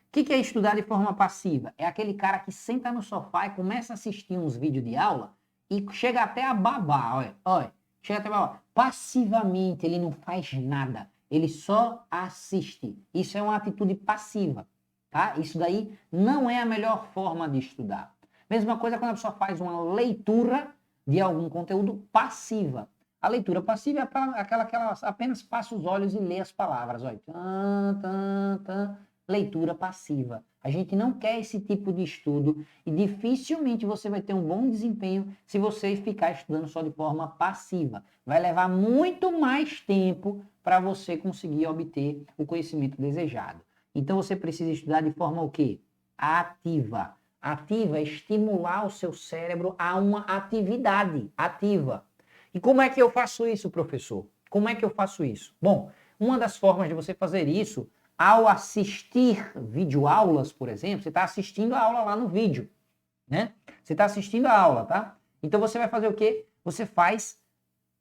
O que é estudar de forma passiva? É aquele cara que senta no sofá e começa a assistir uns vídeos de aula e chega até a babar, olha, chega até a babar. Passivamente, ele não faz nada, ele só assiste. Isso é uma atitude passiva, tá? Isso daí não é a melhor forma de estudar. Mesma coisa quando a pessoa faz uma leitura de algum conteúdo passiva. A leitura passiva é aquela que ela apenas passa os olhos e lê as palavras, olha. Leitura passiva. A gente não quer esse tipo de estudo e dificilmente você vai ter um bom desempenho se você ficar estudando só de forma passiva. Vai levar muito mais tempo para você conseguir obter o conhecimento desejado. Então você precisa estudar de forma o quê? Ativa. Ativa é estimular o seu cérebro a uma atividade ativa. E como é que eu faço isso, professor? Como é que eu faço isso? Bom, uma das formas de você fazer isso ao assistir videoaulas, por exemplo, você está assistindo a aula lá no vídeo, né? Você está assistindo a aula, tá? Então você vai fazer o quê? Você faz,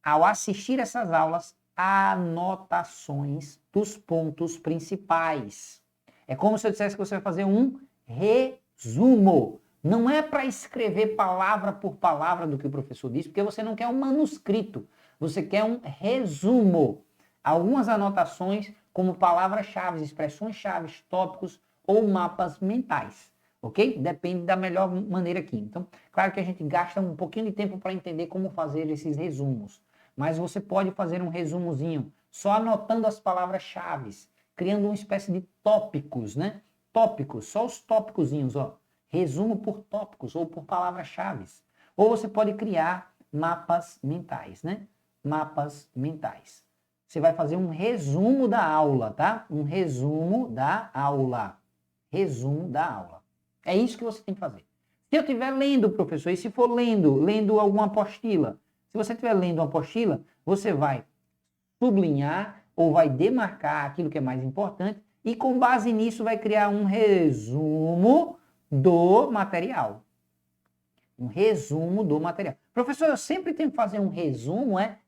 ao assistir essas aulas, anotações dos pontos principais. É como se eu dissesse que você vai fazer um resumo. Não é para escrever palavra por palavra do que o professor disse, porque você não quer um manuscrito, você quer um resumo. Algumas anotações como palavras-chave, expressões-chave, tópicos ou mapas mentais, ok? Depende da melhor maneira aqui. Então, claro que a gente gasta um pouquinho de tempo para entender como fazer esses resumos, mas você pode fazer um resumozinho só anotando as palavras-chave, criando uma espécie de tópicos, né? Tópicos, só os tópicozinhos, ó. Resumo por tópicos ou por palavras-chave. Ou você pode criar mapas mentais, né? Mapas mentais. Você vai fazer um resumo da aula, tá? Um resumo da aula. Resumo da aula. É isso que você tem que fazer. Se eu estiver lendo, professor, e se for lendo alguma apostila, se você estiver lendo uma apostila, você vai sublinhar ou vai demarcar aquilo que é mais importante e com base nisso vai criar um resumo do material. Um resumo do material. Professor, eu sempre tenho que fazer um resumo, é.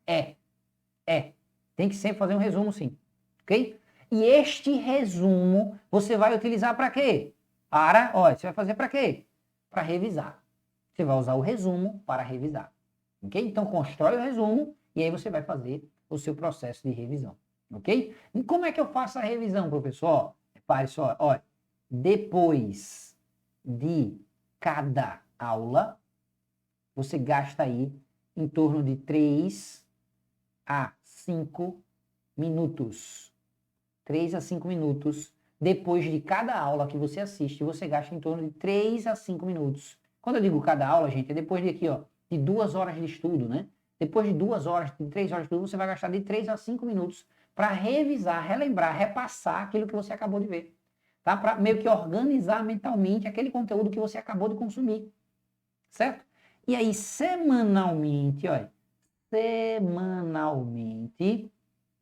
Tem que sempre fazer um resumo, sim. Ok? E este resumo você vai utilizar para quê? Você vai fazer para quê? Para revisar. Você vai usar o resumo para revisar. Ok? Então, constrói o resumo e aí você vai fazer o seu processo de revisão. Ok? E como é que eu faço a revisão, professor? Repare só, olha. Depois de cada aula, você gasta aí em torno de 3 a 5 minutos. 3 a 5 minutos. Depois de cada aula que você assiste, você gasta em torno de 3 a 5 minutos. Quando eu digo cada aula, gente, é depois de aqui, ó, de 2 horas de estudo, né? Depois de 2 horas, de 3 horas de estudo, você vai gastar de 3 a 5 minutos para revisar, relembrar, repassar aquilo que você acabou de ver. Tá? Para meio que organizar mentalmente aquele conteúdo que você acabou de consumir. Certo? E aí, semanalmente, olha, semanalmente,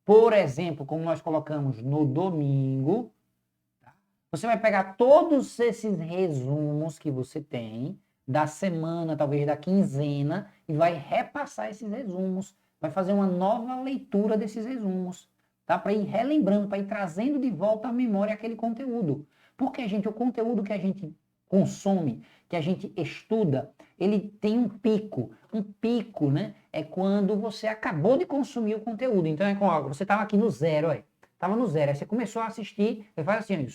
por exemplo, como nós colocamos no domingo, tá? Você vai pegar todos esses resumos que você tem da semana, talvez da quinzena, e vai repassar esses resumos, vai fazer uma nova leitura desses resumos, tá? Para ir relembrando, para ir trazendo de volta à memória aquele conteúdo. Porque, gente, o conteúdo que a gente consome, que a gente estuda, ele tem um pico. Um pico, né? É quando você acabou de consumir o conteúdo. Então, é como você estava aqui no zero, estava no zero. Aí você começou a assistir, você faz assim,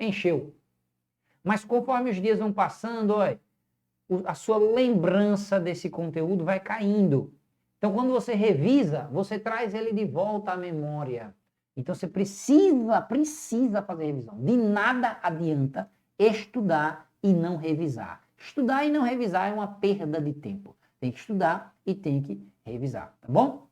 encheu. Mas conforme os dias vão passando, a sua lembrança desse conteúdo vai caindo. Então, quando você revisa, você traz ele de volta à memória. Então, você precisa fazer revisão. De nada adianta estudar e não revisar. Estudar e não revisar é uma perda de tempo. Tem que estudar e tem que revisar, tá bom?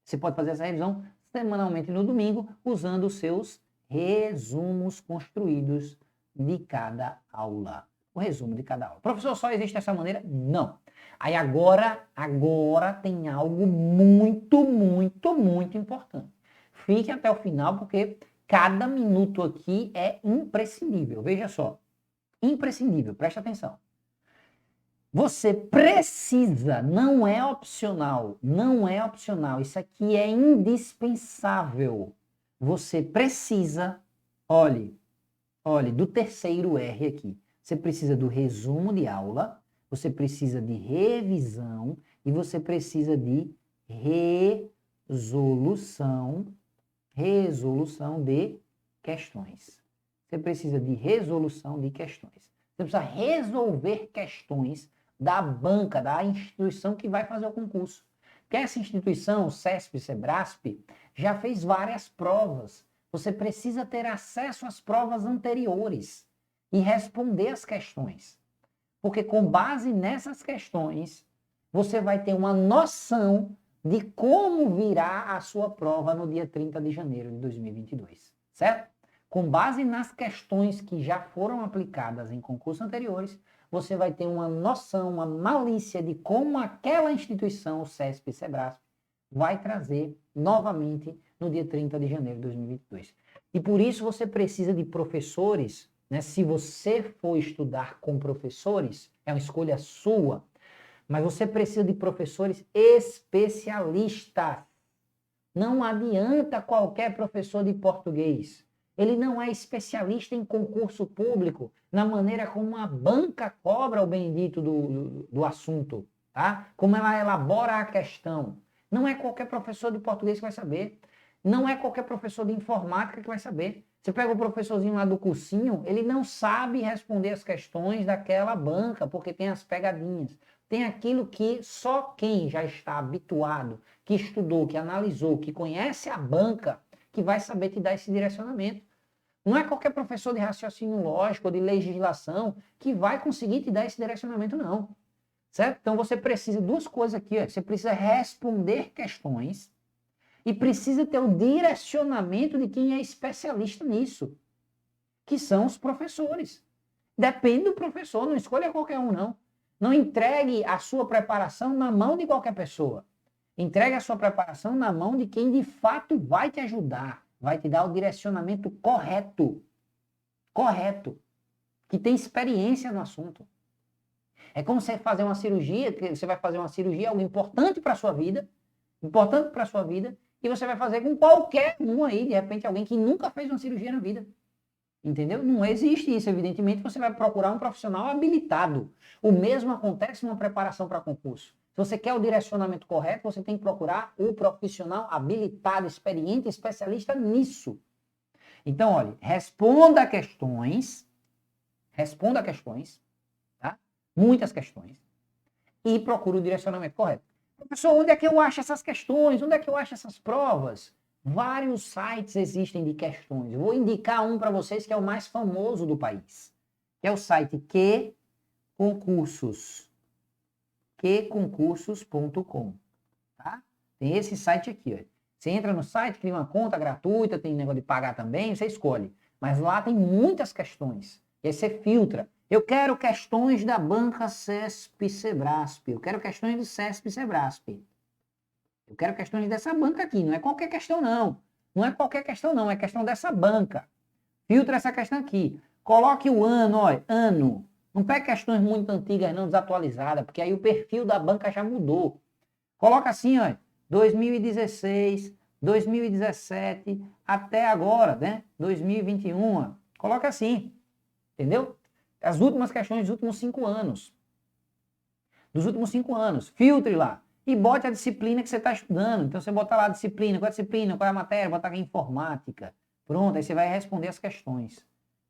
Você pode fazer essa revisão semanalmente no domingo, usando os seus resumos construídos de cada aula. O resumo de cada aula. Professor, só existe dessa maneira? Não. Aí agora tem algo muito, muito, muito importante. Fique até o final, porque cada minuto aqui é imprescindível. Veja só. Imprescindível, presta atenção. Você precisa, não é opcional, não é opcional. Isso aqui é indispensável. Você precisa, olhe, do terceiro R aqui. Você precisa do resumo de aula, você precisa de revisão e você precisa de resolução de questões. Você precisa de resolução de questões. Você precisa resolver questões da banca, da instituição que vai fazer o concurso. Porque essa instituição, o CESP, SEBRASP, já fez várias provas. Você precisa ter acesso às provas anteriores e responder as questões. Porque com base nessas questões, você vai ter uma noção de como virá a sua prova no dia 30 de janeiro de 2022, certo? Com base nas questões que já foram aplicadas em concursos anteriores, você vai ter uma noção, uma malícia de como aquela instituição, o CESP e SEBRASP, vai trazer novamente no dia 30 de janeiro de 2022. E por isso você precisa de professores, né? Se você for estudar com professores, é uma escolha sua, mas você precisa de professores especialistas. Não adianta qualquer professor de português. Ele não é especialista em concurso público, na maneira como a banca cobra o bendito do assunto, tá? Como ela elabora a questão. Não é qualquer professor de português que vai saber. Não é qualquer professor de informática que vai saber. Você pega o professorzinho lá do cursinho, ele não sabe responder as questões daquela banca, porque tem as pegadinhas. Tem aquilo que só quem já está habituado, que estudou, que analisou, que conhece a banca, que vai saber te dar esse direcionamento. Não é qualquer professor de raciocínio lógico ou de legislação que vai conseguir te dar esse direcionamento, não. Certo? Então você precisa de duas coisas aqui. Você precisa responder questões e precisa ter o direcionamento de quem é especialista nisso, que são os professores. Depende do professor, não escolha qualquer um, não. Não entregue a sua preparação na mão de qualquer pessoa. Entregue a sua preparação na mão de quem de fato vai te ajudar, vai te dar o direcionamento correto, que tem experiência no assunto. É como você fazer uma cirurgia, que você vai fazer uma cirurgia, algo importante para a sua vida, e você vai fazer com qualquer um aí, de repente alguém que nunca fez uma cirurgia na vida. Entendeu? Não existe isso. Evidentemente, você vai procurar um profissional habilitado. O mesmo acontece numa preparação para concurso. Se você quer o direcionamento correto, você tem que procurar o profissional habilitado, experiente, especialista nisso. Então, olha, responda questões, tá? Muitas questões, e procure o direcionamento correto. Professor, onde é que eu acho essas questões? Onde é que eu acho essas provas? Vários sites existem de questões. Eu vou indicar um para vocês que é o mais famoso do país, que é o site qconcursos.com, tá? Tem esse site aqui, ó. Você entra no site, cria uma conta gratuita, tem negócio de pagar também, você escolhe. Mas lá tem muitas questões. E aí você filtra. Eu quero questões da banca CESP SEBRASP. Eu quero questões do CESP SEBRASP. Eu quero questões dessa banca aqui, não é qualquer questão não. Não é qualquer questão não, é questão dessa banca. Filtra essa questão aqui. Coloque o ano, olha, ano. Não pegue questões muito antigas não, desatualizadas, porque aí o perfil da banca já mudou. Coloca assim, olha, 2016, 2017, até agora, né? 2021. Coloca assim, entendeu? As últimas questões dos últimos 5 anos. Dos últimos 5 anos. Filtre lá. E bote a disciplina que você está estudando. Então, você bota lá a disciplina, qual é a matéria, bota aqui informática. Pronto, aí você vai responder as questões.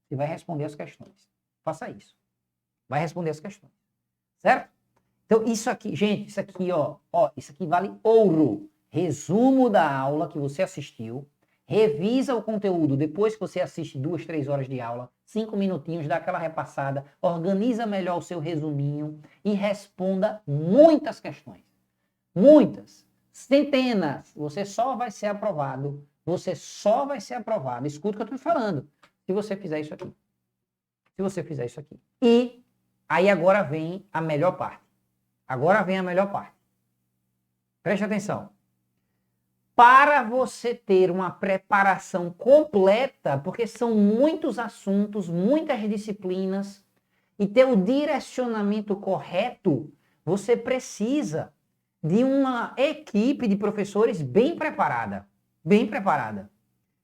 Você vai responder as questões. Faça isso. Vai responder as questões. Certo? Então, isso aqui, gente, isso aqui, ó, isso aqui vale ouro. Resumo da aula que você assistiu. Revisa o conteúdo depois que você assiste 2, 3 horas de aula. 5 minutinhos, dá aquela repassada. Organiza melhor o seu resuminho e responda muitas questões. Muitas. Centenas. Você só vai ser aprovado. Você só vai ser aprovado. Escuta o que eu estou falando. Se você fizer isso aqui. Se você fizer isso aqui. E aí agora vem a melhor parte. Agora vem a melhor parte. Preste atenção. Para você ter uma preparação completa, porque são muitos assuntos, muitas disciplinas, e ter o direcionamento correto, você precisa de uma equipe de professores bem preparada. Bem preparada.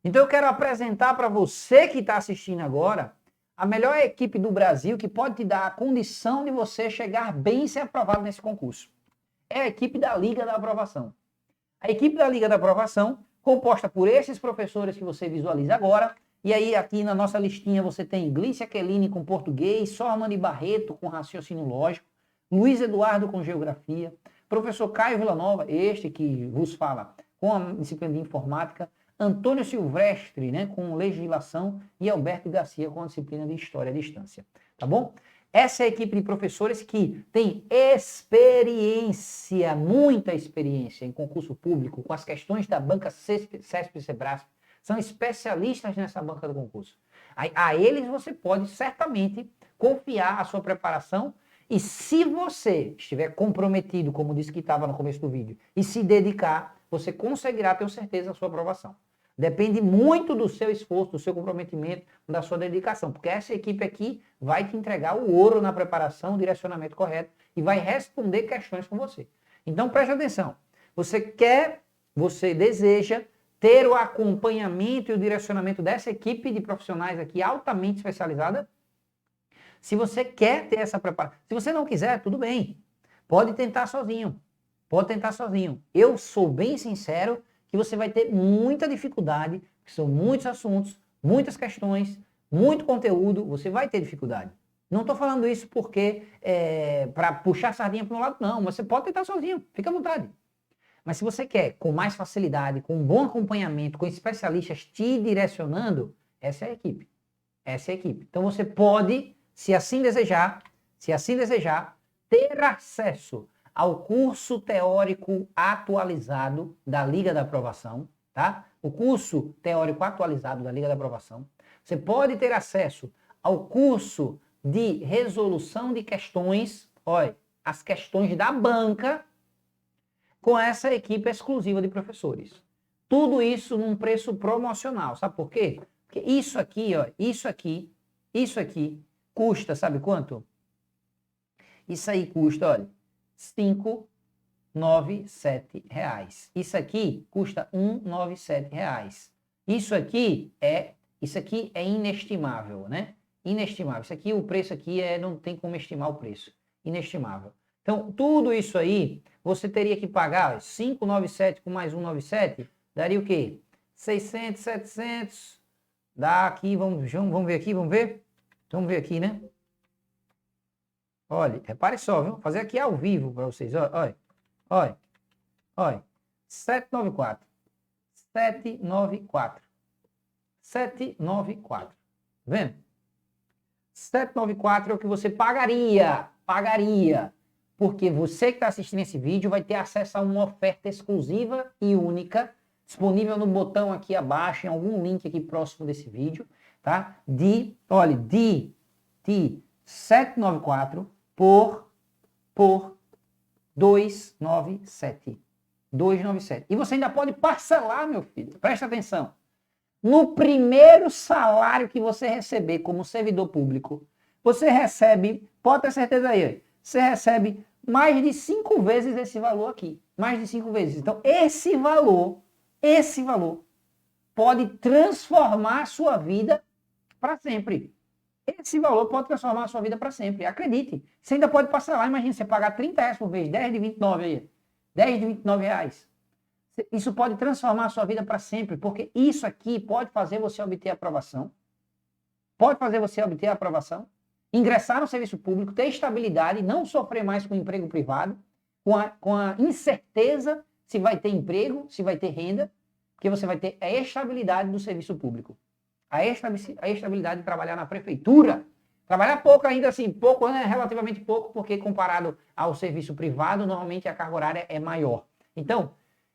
Então eu quero apresentar para você que está assistindo agora a melhor equipe do Brasil que pode te dar a condição de você chegar bem e ser aprovado nesse concurso. É a equipe da Liga da Aprovação. A equipe da Liga da Aprovação, composta por esses professores que você visualiza agora, e aí aqui na nossa listinha você tem Glícia Quelini com português, Sormani Barreto com raciocínio lógico, Luiz Eduardo com geografia, professor Caio Villanova, este que vos fala, com a disciplina de informática, Antônio Silvestre, né, com legislação, e Alberto Garcia com a disciplina de história à distância. Tá bom? Essa é a equipe de professores que tem experiência, muita experiência em concurso público, com as questões da banca CESP e Sebrasp. São especialistas nessa banca do concurso. A eles você pode certamente confiar a sua preparação e se você estiver comprometido, como disse que estava no começo do vídeo, e se dedicar, você conseguirá, tenho certeza, a sua aprovação. Depende muito do seu esforço, do seu comprometimento, da sua dedicação, porque essa equipe aqui vai te entregar o ouro na preparação, o direcionamento correto e vai responder questões com você. Então preste atenção. Você deseja ter o acompanhamento e o direcionamento dessa equipe de profissionais aqui altamente especializada? Se você quer ter essa preparação, se você não quiser, tudo bem. Pode tentar sozinho. Pode tentar sozinho. Eu sou bem sincero que você vai ter muita dificuldade, porque são muitos assuntos, muitas questões, muito conteúdo, você vai ter dificuldade. Não estou falando isso porque para puxar a sardinha para um lado, não. Você pode tentar sozinho, fica à vontade. Mas se você quer com mais facilidade, com um bom acompanhamento, com especialistas te direcionando, essa é a equipe. Essa é a equipe. Então você pode, se assim desejar, ter acesso ao curso teórico atualizado da Liga da Aprovação, tá? O curso teórico atualizado da Liga da Aprovação. Você pode ter acesso ao curso de resolução de questões, olha, as questões da banca, com essa equipe exclusiva de professores. Tudo isso num preço promocional, sabe por quê? Porque isso aqui, ó, isso aqui custa, sabe quanto? Isso aí custa, olha, R$ 597. Isso aqui custa R$ 197. Isso aqui é inestimável, né? Inestimável. Isso aqui, o preço aqui não tem como estimar o preço. Inestimável. Então, tudo isso aí, você teria que pagar 597 com mais 197, daria o quê? 600, 700, dá aqui, vamos ver aqui, vamos ver? Vamos ver aqui, né? Olha, repare só, viu? Vou fazer aqui ao vivo para vocês. Olha. 794. 794. Vendo? 794 é o que você pagaria. Porque você que está assistindo esse vídeo vai ter acesso a uma oferta exclusiva e única, disponível no botão aqui abaixo, em algum link aqui próximo desse vídeo, tá? De 794 por 297. 297. E você ainda pode parcelar, meu filho. Presta atenção. No primeiro salário que você receber como servidor público, você recebe, pode ter certeza aí, você recebe mais de 5 vezes esse valor aqui. Mais de 5 vezes. Então, esse valor pode transformar a sua vida para sempre. esse valor pode transformar a sua vida para sempre. Acredite. Você ainda pode passar lá. Imagina você pagar R$30 por mês, 10 de 29 aí. 10 de R$29. Isso pode transformar a sua vida para sempre, porque isso aqui pode fazer você obter aprovação. Pode fazer você obter aprovação, ingressar no serviço público, ter estabilidade, não sofrer mais com o emprego privado, com a incerteza se vai ter emprego, se vai ter renda, porque você vai ter a estabilidade do serviço público. A estabilidade de trabalhar na prefeitura. Trabalhar pouco ainda assim, pouco, né? Relativamente pouco, porque comparado ao serviço privado, normalmente a carga horária é maior. Então,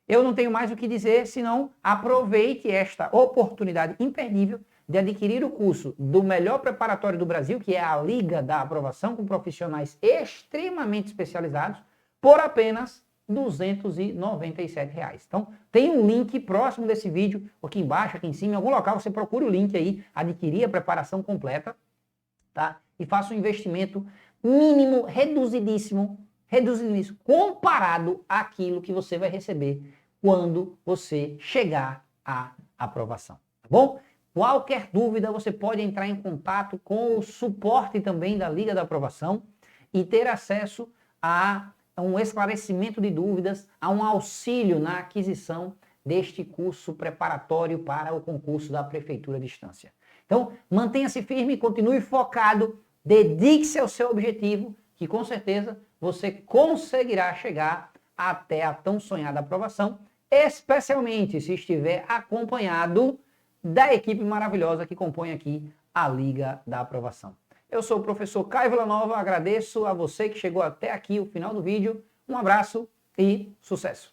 eu não tenho mais o que dizer, senão aproveite esta oportunidade imperdível de adquirir o curso do melhor preparatório do Brasil, que é a Liga da Aprovação, com profissionais extremamente especializados, por apenas R$ 297. Então, tem um link próximo desse vídeo, aqui embaixo, aqui em cima, em algum local, você procura o link aí, adquirir a preparação completa, tá? E faça um investimento mínimo, reduzidíssimo, comparado àquilo que você vai receber quando você chegar à aprovação, tá bom? Qualquer dúvida, você pode entrar em contato com o suporte também da Liga da Aprovação e ter acesso a um esclarecimento de dúvidas, a um auxílio na aquisição deste curso preparatório para o concurso da Prefeitura de Estância. Então, mantenha-se firme, continue focado, dedique-se ao seu objetivo, que com certeza você conseguirá chegar até a tão sonhada aprovação, especialmente se estiver acompanhado da equipe maravilhosa que compõe aqui a Liga da Aprovação. Eu sou o professor Caio Villanova, agradeço a você que chegou até aqui, o final do vídeo. Um abraço e sucesso!